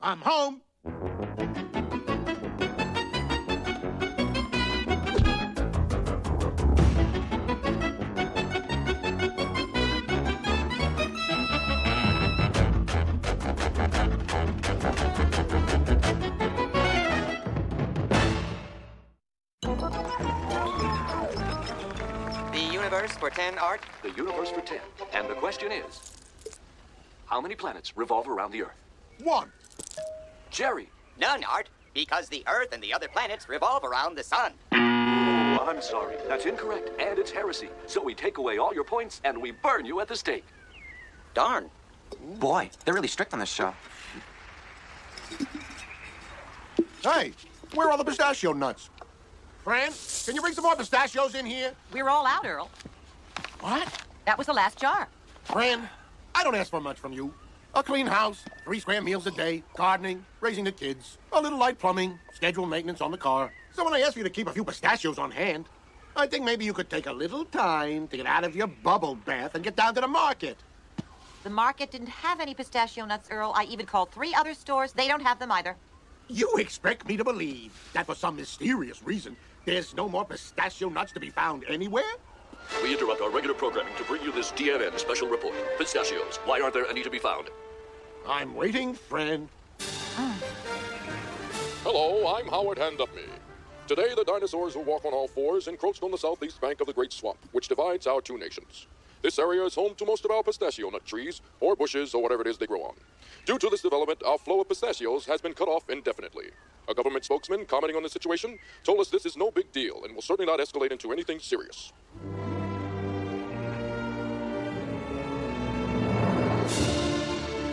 I'm home. The universe for 10, Art? The universe for 10. And the question is, how many planets revolve around the Earth? 1. Jerry. None, Art, because the Earth and the other planets revolve around the sun. Oh, I'm sorry. That's incorrect, and it's heresy. So we take away all your points, and we burn you at the stake. Darn. Boy, they're really strict on this show. Hey, where are all the pistachio nuts? Fran, can you bring some more pistachios in here? We're all out, Earl. What? That was the last jar. Fran, I don't ask for much from you. A clean house, 3 square meals a day, gardening, raising the kids, a little light plumbing, scheduled maintenance on the car. So when I ask you to keep a few pistachios on hand, I think maybe you could take a little time to get out of your bubble bath and get down to the market. The market didn't have any pistachio nuts, Earl. I even called 3 other stores. They don't have them either. You expect me to believe that for some mysterious reason, there's no more pistachio nuts to be found anywhere? We interrupt our regular programming to bring you this DNN special report. Pistachios. Why aren't there any to be found? I'm waiting, Fran. Hello, I'm Howard Hand Up Me. Today, the dinosaurs who walk on all fours encroached on the southeast bank of the Great Swamp, which divides our 2 nations. This area is home to most of our pistachio nut trees, or bushes, or whatever it is they grow on. Due to this development, our flow of pistachios has been cut off indefinitely. A government spokesman commenting on the situation told us this is no big deal and will certainly not escalate into anything serious.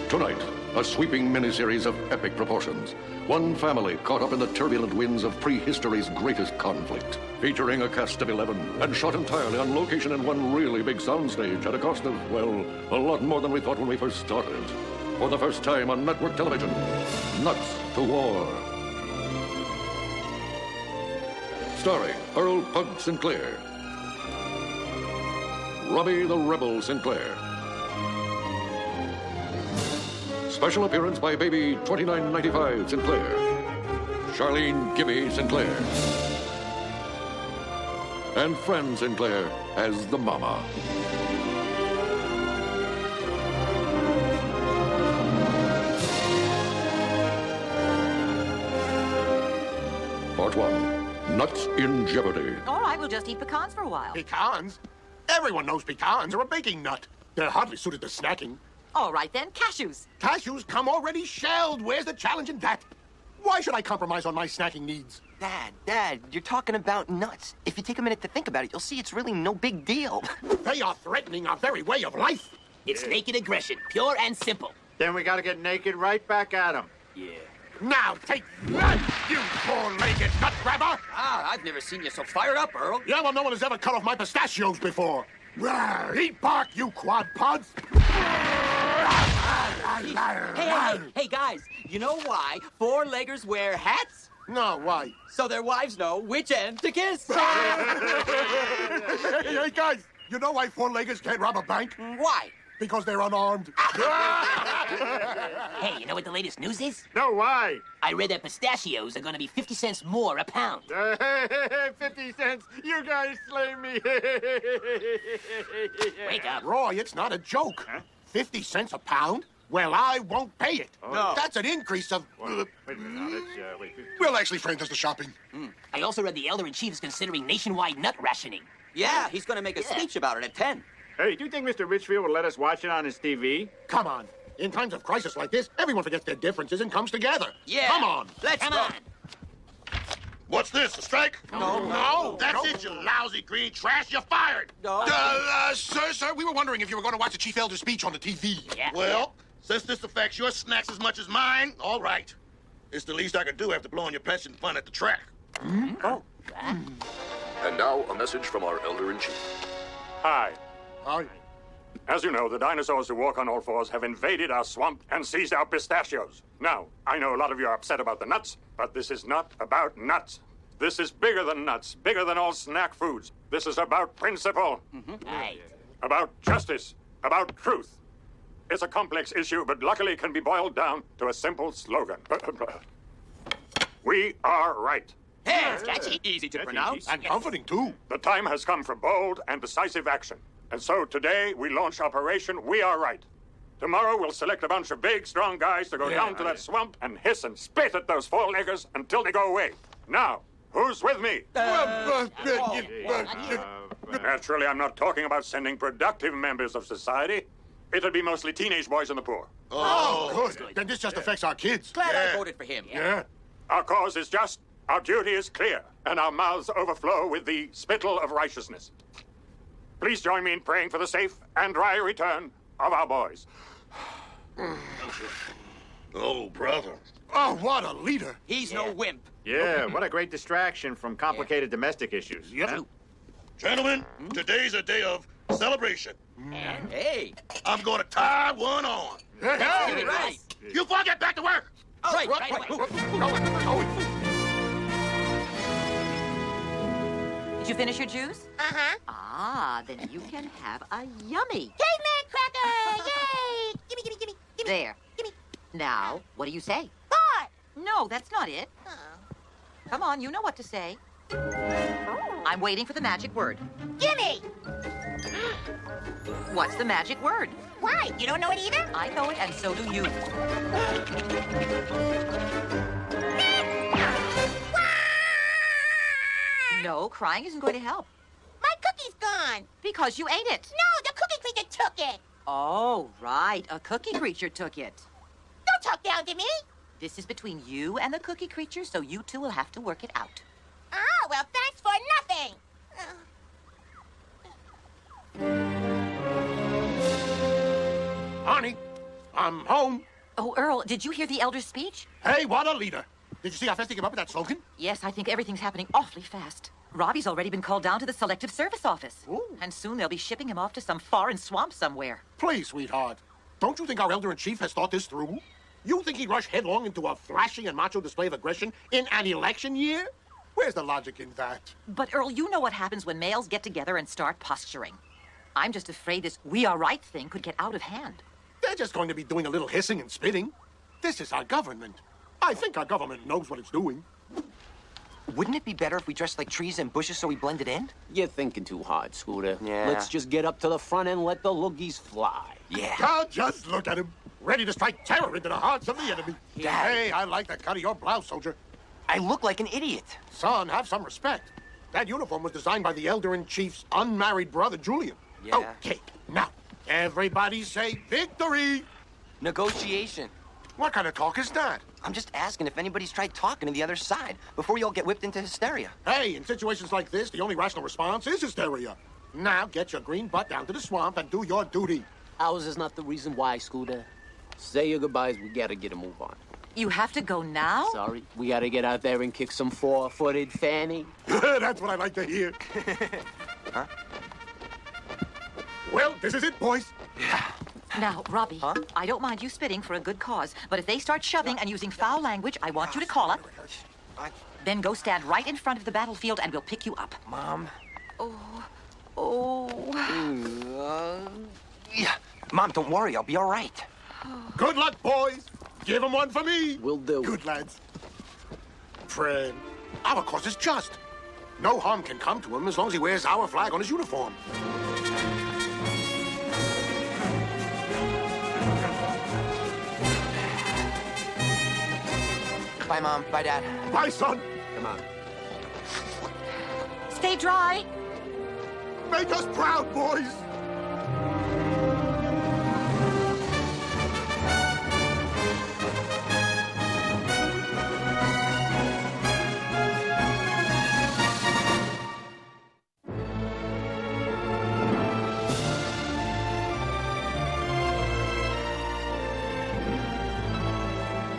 Tonight, a sweeping miniseries of epic proportions. One family caught up in the turbulent winds of prehistory's greatest conflict. Featuring a cast of 11 and shot entirely on location in one really big soundstage at a cost of, well, a lot more than we thought when we first started. For the first time on network television, Nuts to War. Starring Earl Pug Sinclair, Robbie the Rebel Sinclair. Special appearance by baby 2995 Sinclair, Charlene Gibby Sinclair, and Fran Sinclair as the mama. Part 1, Nuts in Jeopardy. All right, we'll just eat pecans for a while. Pecans? Everyone knows pecans are a baking nut. They're hardly suited to snacking. All right, then, cashews. Cashews come already shelled. Where's the challenge in that? Why should I compromise on my snacking needs? Dad, you're talking about nuts. If you take a minute to think about it, you'll see it's really no big deal. They are threatening our very way of life. It's naked aggression, pure and simple. Then we gotta get naked right back at them. Yeah. Now take that, you four-legged nut grabber! Ah, I've never seen you so fired up, Earl. Yeah, well, no one has ever cut off my pistachios before. Eat bark, you quad pods! Hey, guys, you know why 4-leggers wear hats? No, why? So their wives know which end to kiss. Hey, guys, you know why 4-leggers can't rob a bank? Why? Because they're unarmed. Hey, you know what the latest news is? No, why? I read that pistachios are gonna be 50 cents more a pound. 50 cents. You guys slay me. Wake up. Roy, it's not a joke. Huh? 50 cents a pound? Well, I won't pay it. No. That's an increase of... Wait a minute now, let's, wait. Well, actually, Fran does the shopping. I also read the Elder-in-Chief is considering nationwide nut rationing. Yeah, he's going to make a speech about it at 10. Hey, do you think Mr. Richfield will let us watch it on his TV? Come on. In times of crisis like this, everyone forgets their differences and comes together. Yeah. Come on. Let's Come go. on. What's this, a strike? No. That's it, you lousy green trash. You're fired. No. Sir, we were wondering if you were going to watch the Chief Elder's speech on the TV. Yeah. Well, since this affects your snacks as much as mine, all right. It's the least I can do after blowing your pension fund at the track. Oh. And now, a message from our Elder-in-Chief. Hi. Hi. As you know, the dinosaurs who walk on all fours have invaded our swamp and seized our pistachios. Now, I know a lot of you are upset about the nuts, but this is not about nuts. This is bigger than nuts, bigger than all snack foods. This is about principle, Right. about justice, about truth. is a complex issue, but luckily can be boiled down to a simple slogan. We are right. Hey, it's catchy. Easy to pronounce. And comforting, too. The time has come for bold and decisive action. And so today we launch Operation We Are Right. Tomorrow we'll select a bunch of big, strong guys to go down to that swamp and hiss and spit at those four-leggers until they go away. Now, who's with me? Naturally, I'm not talking about sending productive members of society. It'll be mostly teenage boys and the poor. Oh, good. Then this just affects our kids. Glad I voted for him. Yeah. Our cause is just, our duty is clear, and our mouths overflow with the spittle of righteousness. Please join me in praying for the safe and dry return of our boys. Oh, brother. Oh, what a leader. He's no wimp. Yeah, what a great distraction from complicated domestic issues. Yep. Huh? Gentlemen, today's a day of celebration. And hey. I'm going to tie one on. Hey, hey. Right. You four get back to work. Oh, right away. Did you finish your juice? Uh-huh. Ah, then you can have a yummy. Caveman cracker! Yay! Gimme, gimme, gimme, gimme. There. Gimme. Now, what do you say? Fart! No, that's not it. Oh. Come on, you know what to say. I'm waiting for the magic word. Gimme! What's the magic word? Why? You don't know it either? I know it, and so do you. No, crying isn't going to help. My cookie's gone. Because you ate it. No, the cookie creature took it. Oh, right. A cookie creature took it. Don't talk down to me. This is between you and the cookie creature, so you two will have to work it out. Ah, well, thanks for nothing. Honey, I'm home. Oh, Earl, did you hear the elder's speech? Hey, what a leader. Did you see how fast he came up with that slogan? Yes, I think everything's happening awfully fast. Robbie's already been called down to the Selective Service Office. Ooh. And soon they'll be shipping him off to some foreign swamp somewhere. Please, sweetheart. Don't you think our elder-in-chief has thought this through? You think he'd rush headlong into a flashy and macho display of aggression in an election year? Where's the logic in that? But, Earl, you know what happens when males get together and start posturing. I'm just afraid this we are right thing could get out of hand. They're just going to be doing a little hissing and spitting. This is our government. I think our government knows what it's doing. Wouldn't it be better if we dressed like trees and bushes so we blended in? You're thinking too hard, Scooter. Yeah. Let's just get up to the front and let the loogies fly. Yeah. Oh, just look at him. Ready to strike terror into the hearts of the enemy. Dad. Hey, I like the cut of your blouse, soldier. I look like an idiot. Son, have some respect. That uniform was designed by the elder-in-chief's unmarried brother, Julian. Yeah. Okay, now, everybody say victory. Negotiation. What kind of talk is that? I'm just asking if anybody's tried talking to the other side before we all get whipped into hysteria. Hey, in situations like this, the only rational response is hysteria. Now, get your green butt down to the swamp and do your duty. Ours is not the reason why, Scooter. Say your goodbyes, we gotta get a move on. You have to go now? Sorry, we gotta get out there and kick some four-footed fanny. That's what I like to hear. Huh? Well, this is it, boys. Now, Robbie, I don't mind you spitting for a good cause, but if they start shoving and using foul language, I want you to call up. Then go stand right in front of the battlefield and we'll pick you up. Mom. Oh. Yeah. Mom, don't worry. I'll be all right. Good luck, boys. Give them one for me. Will do. Good lads. Friend, our cause is just. No harm can come to him as long as he wears our flag on his uniform. Bye, Mom. Bye, Dad. Bye, son. Come on. Stay dry. Make us proud, boys.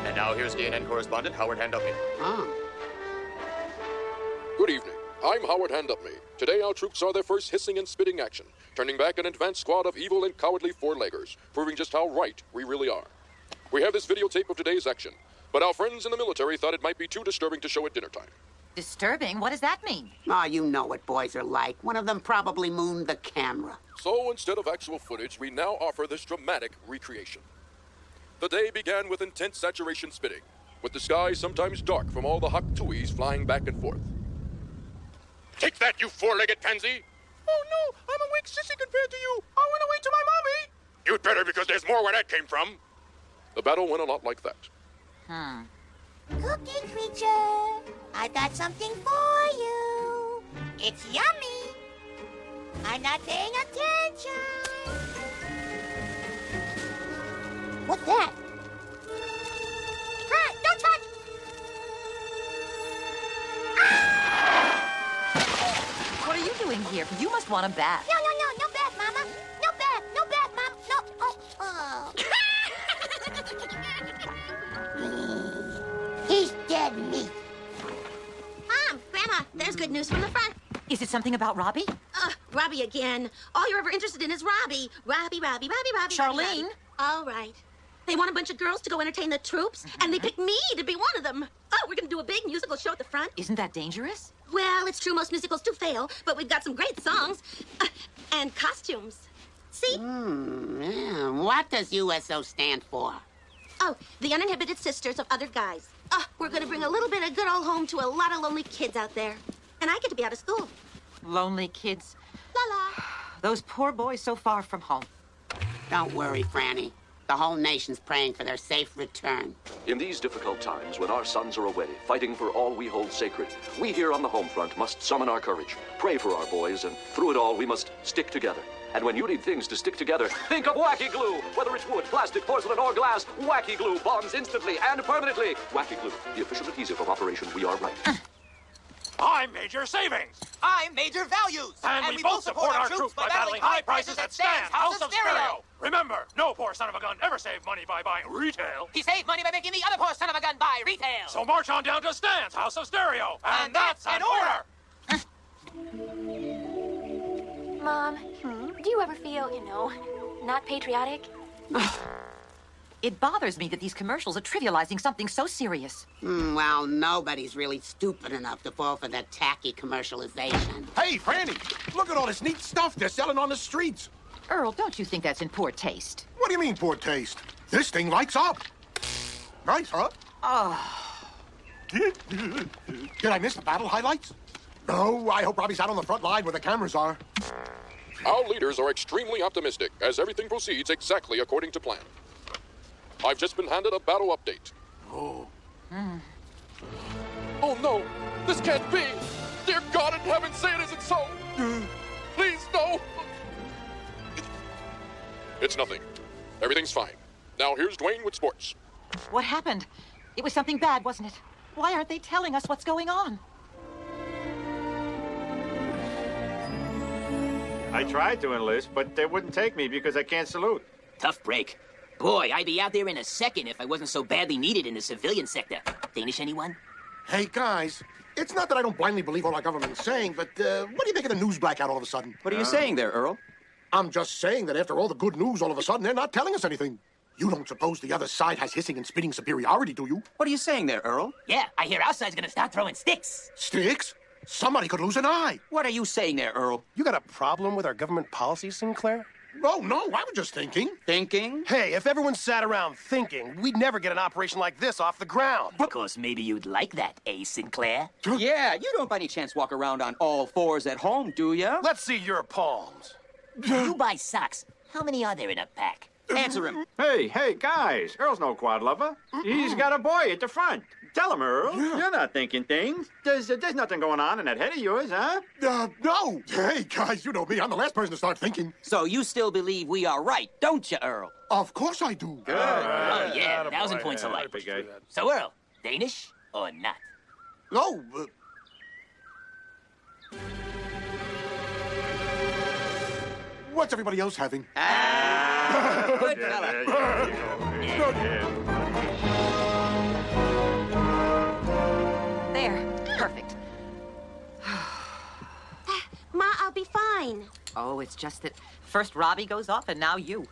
And now here's CNN correspondent Howard Handupney. Good evening. I'm Howard Handupney. Today our troops saw their first hissing and spitting action, turning back an advanced squad of evil and cowardly four-leggers, proving just how right we really are. We have this videotape of today's action, but our friends in the military thought it might be too disturbing to show at dinner time. Disturbing? What does that mean? Oh, you know what boys are like. One of them probably mooned the camera. So instead of actual footage, we now offer this dramatic recreation. The day began with intense saturation spitting, with the sky sometimes dark from all the S02Es flying back and forth. Take that, you four-legged pansy! Oh, no, I'm a weak sissy compared to you. I went away to my mommy. You'd better, because there's more where that came from. The battle went a lot like that. Cookie creature, I got something for you. It's yummy. I'm not paying attention. What's that? Ah, don't touch! What are you doing here? You must want a bath. No bath, Mama. No bath, Mom. No, He's dead meat. Mom, Grandma, there's good news from the front. Is it something about Robbie? Robbie again. All you're ever interested in is Robbie. Robbie. Charlene? Robbie. All right. They want a bunch of girls to go entertain the troops, and they picked me to be one of them. Oh, we're going to do a big musical show at the front. Isn't that dangerous? Well, it's true most musicals do fail, but we've got some great songs and costumes. See? Yeah. What does USO stand for? Oh, the Uninhibited Sisters of Other Guys. We're going to bring a little bit of good old home to a lot of lonely kids out there. And I get to be out of school. Lonely kids. La la. Those poor boys so far from home. Don't worry, Franny. The whole nation's praying for their safe return. In these difficult times, when our sons are away, fighting for all we hold sacred, we here on the home front must summon our courage, pray for our boys, and through it all, we must stick together. And when you need things to stick together, think of Wacky Glue. Whether it's wood, plastic, porcelain, or glass, Wacky Glue bonds instantly and permanently. Wacky Glue, the official adhesive of Operation We Are Right. I'm Major Savings. I'm Major Values. And we both support our troops by battling high prices at Stan's House of Stereo. Remember, no poor son of a gun ever saved money by buying retail. He saved money by making the other poor son of a gun buy retail. So march on down to Stan's House of Stereo. And that's an order. Mom, do you ever feel, not patriotic? It bothers me that these commercials are trivializing something so serious. Well, nobody's really stupid enough to fall for that tacky commercialization. Hey, Franny, look at all this neat stuff they're selling on the streets. Earl, don't you think that's in poor taste? What do you mean, poor taste? This thing lights up. Nice, huh? Did I miss the battle highlights? No, I hope Robbie's out on the front line where the cameras are. Our leaders are extremely optimistic as everything proceeds exactly according to plan. I've just been handed a battle update. Oh. Oh no! This can't be! Dear God in heaven, say it isn't so! Please, no! It's nothing. Everything's fine. Now here's Dwayne with sports. What happened? It was something bad, wasn't it? Why aren't they telling us what's going on? I tried to enlist, but they wouldn't take me because I can't salute. Tough break. Boy, I'd be out there in a second if I wasn't so badly needed in the civilian sector. Danish, anyone? Hey, guys, it's not that I don't blindly believe all our government's saying, but what do you make of the news blackout all of a sudden? What are you saying there, Earl? I'm just saying that after all the good news, all of a sudden, they're not telling us anything. You don't suppose the other side has hissing and spitting superiority, do you? What are you saying there, Earl? Yeah, I hear our side's gonna start throwing sticks. Sticks? Somebody could lose an eye. What are you saying there, Earl? You got a problem with our government policy, Sinclair? Oh, no, I was just thinking. Thinking? Hey, if everyone sat around thinking, we'd never get an operation like this off the ground. Of course, maybe you'd like that, eh, Sinclair? Yeah, you don't by any chance walk around on all fours at home, do ya? Let's see your palms. You buy socks. How many are there in a pack? Answer him. Hey, guys, Earl's no quad lover. He's got a boy at the front. Tell him, Earl. Yeah. You're not thinking things. There's nothing going on in that head of yours, huh? No. Hey, guys, you know me. I'm the last person to start thinking. So you still believe we are right, don't you, Earl? Of course I do. Good. Oh, yeah, 1,000 points alike. So, Earl, Danish or not? No. What's everybody else having? Good fella. There. Perfect. Ma, I'll be fine. Oh, it's just that first Robbie goes off and now you.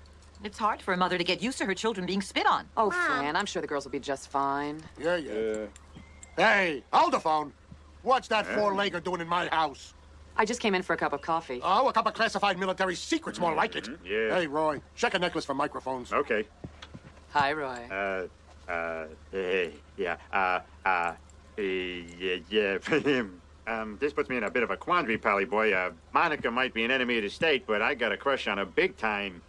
It's hard for a mother to get used to her children being spit on. Oh, Fran, I'm sure the girls will be just fine. Yeah. Hey, hold the phone. What's that four-legger doing in my house? I just came in for a cup of coffee. Oh, a cup of classified military secrets, more like it. Yeah. Hey, Roy, check a necklace for microphones. Okay. Hi, Roy. This puts me in a bit of a quandary, Pally boy. Monica might be an enemy of the state, but I got a crush on her big time.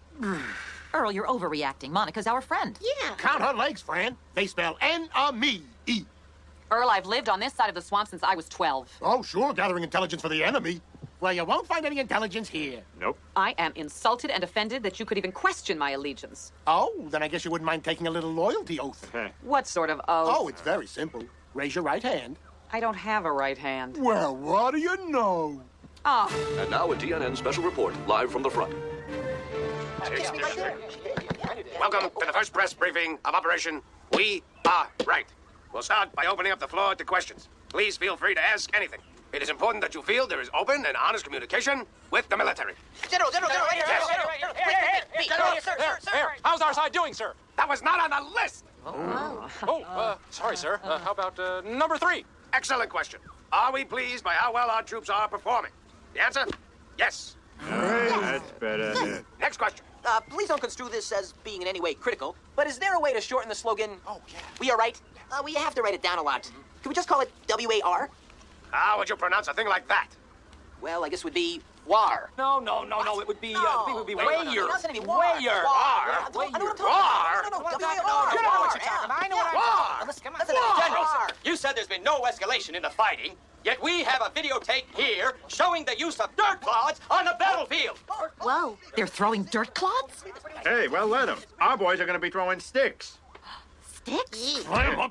Earl, you're overreacting. Monica's our friend. Yeah. Count her legs, Fran. They spell N-A-M-E-E. Earl, I've lived on this side of the swamp since I was 12. Oh, sure, gathering intelligence for the enemy. Well, you won't find any intelligence here. Nope. I am insulted and offended that you could even question my allegiance. Oh, then I guess you wouldn't mind taking a little loyalty oath. What sort of oath? Oh, it's very simple. Raise your right hand. I don't have a right hand. Well, what do you know? Oh. And now a DNN special report, live from the front. Welcome to the first press briefing of Operation We Are Right. We'll start by opening up the floor to questions. Please feel free to ask anything. It is important that you feel there is open and honest communication with the military. General, right here. Yes. General, sir. How's our side doing, sir? That was not on the list. Sorry, sir. How about number 3? Excellent question. Are we pleased by how well our troops are performing? The answer? Yes. All right, that's better. Next question. Please don't construe this as being in any way critical, but is there a way to shorten the slogan, We Are Right? We have to write it down a lot. Can we just call it W-A-R? How would you pronounce a thing like that? Well, I guess it would be WAR. No. It would be, Wayer. Wayer. Wayer. War. I know what I'm talking War. about. No, W-A-R. You know what you're talking about. I know what I'm talking about. Listen, General, sir, you said there's been no escalation in the fighting, yet we have a videotape here showing the use of dirt clods on the battlefield. Whoa. They're throwing dirt clods? Hey, well, let them. Our boys are going to be throwing sticks. Sticks? Huh?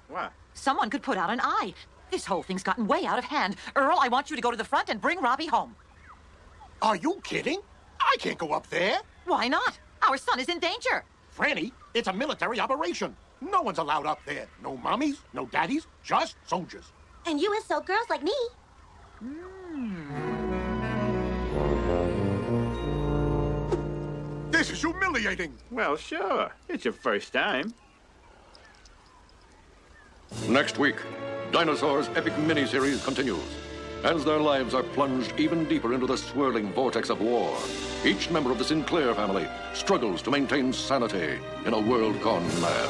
What? Someone could put out an eye. This whole thing's gotten way out of hand. Earl, I want you to go to the front and bring Robbie home. Are you kidding? I can't go up there. Why not? Our son is in danger. Franny, it's a military operation. No one's allowed up there. No mommies, no daddies, just soldiers. And USO girls like me. This is humiliating. Well, sure. It's your first time. Next week, Dinosaurs' epic miniseries continues. As their lives are plunged even deeper into the swirling vortex of war, each member of the Sinclair family struggles to maintain sanity in a world gone mad.